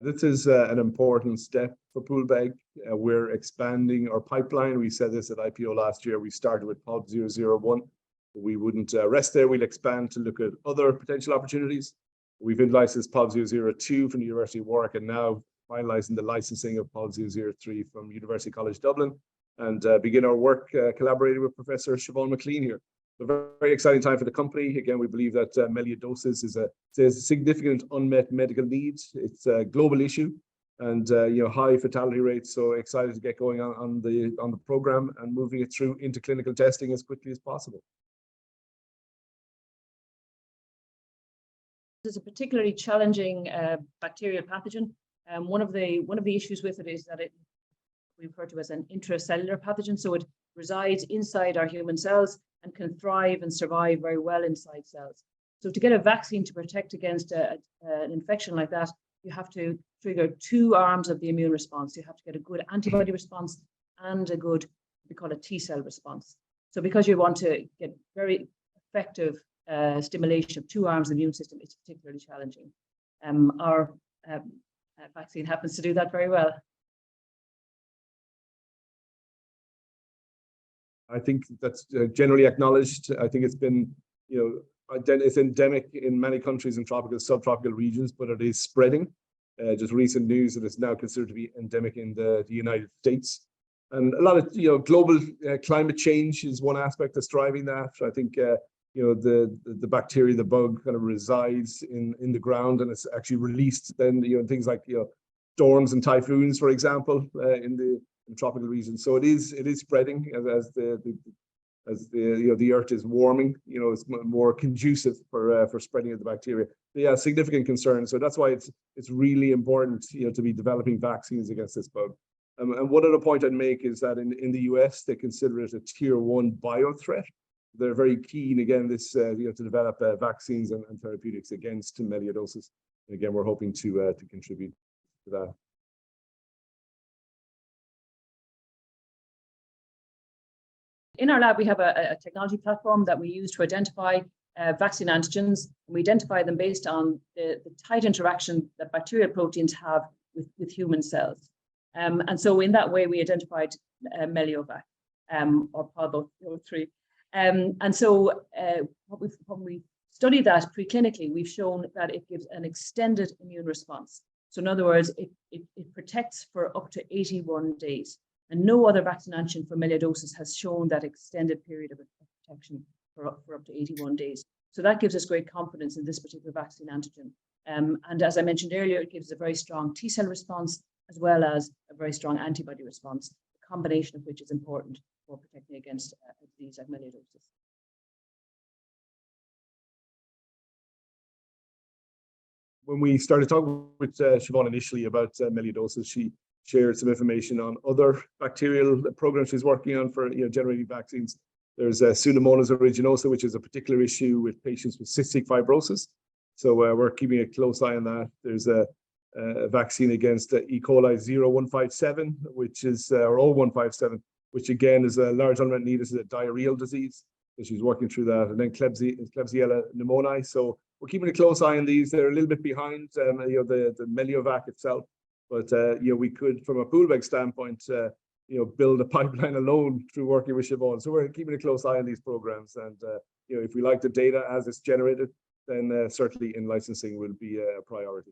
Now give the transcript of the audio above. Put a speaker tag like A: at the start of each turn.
A: This is an important step for Poolbeg. We're expanding our pipeline. We said this at IPO last year. We started with POLB 001. We wouldn't rest there. We'll expand to look at other potential opportunities. We've in-licensed POLB 002 from the University of Warwick, and now finalizing the licensing of POLB 003 from University College Dublin, and begin our work collaborating with Professor Siobhán McClean here. A very exciting time for the company. Again, we believe that melioidosis is a significant unmet medical need. It's a global issue, and high fatality rates. So excited to get going on the program and moving it through into clinical testing as quickly as possible.
B: This is a particularly challenging bacterial pathogen. One of the issues with it is that we refer to as an intracellular pathogen. So it resides inside our human cells and can thrive and survive very well inside cells. So to get a vaccine to protect against an infection like that, you have to trigger two arms of the immune response. You have to get a good antibody response and a good, we call it T-cell response. So because you want to get very effective stimulation of two arms of the immune system, it's particularly challenging. Our vaccine happens to do that very well.
A: I think that's generally acknowledged. I think it's been, it's endemic in many countries in tropical, subtropical regions, but it is spreading. Just recent news that it's now considered to be endemic in the United States. And a lot of, global climate change is one aspect that's driving that. I think, the bacteria, the bug kind of resides in the ground, and it's actually released then, things like, storms and typhoons, for example, in the tropical regions. So it is spreading as the earth is warming. It's more conducive for spreading of the bacteria. But yeah, significant concern. So that's why it's really important, to be developing vaccines against this bug. And one other point I'd make is that in the US they consider it a tier 1 biothreat. They're very keen again to develop vaccines and therapeutics against melioidosis. And again, we're hoping to contribute to that.
B: In our lab, we have a technology platform that we use to identify vaccine antigens. We identify them based on the tight interaction that bacterial proteins have with human cells. And so in that way, we identified Meliovac, or POLB 003. And so when we study that preclinically, we've shown that it gives an extended immune response. So in other words, it protects for up to 81 days. And no other vaccine antigen for melioidosis has shown that extended period of protection for up to 81 days. So that gives us great confidence in this particular vaccine antigen. And as I mentioned earlier, it gives a very strong T-cell response as well as a very strong antibody response, the combination of which is important for protecting against a disease like melioidosis.
A: When we started talking with Siobhán initially about melioidosis, she shared some information on other bacterial programs she's working on for generating vaccines. There's Pseudomallei aeruginosa, which is a particular issue with patients with cystic fibrosis. So we're keeping a close eye on that. There's a vaccine against E. coli 0157, which is or 0157, which again is a large unmet need. This is a diarrheal disease. So she's working through that. And then Klebsiella pneumoniae. So we're keeping a close eye on these. They're a little bit behind the Meliovac itself. But we could, from a Poolbeg standpoint, build a pipeline alone through working with Siobhán. So we're keeping a close eye on these programs, and if we like the data as it's generated, then certainly in licensing will be a priority.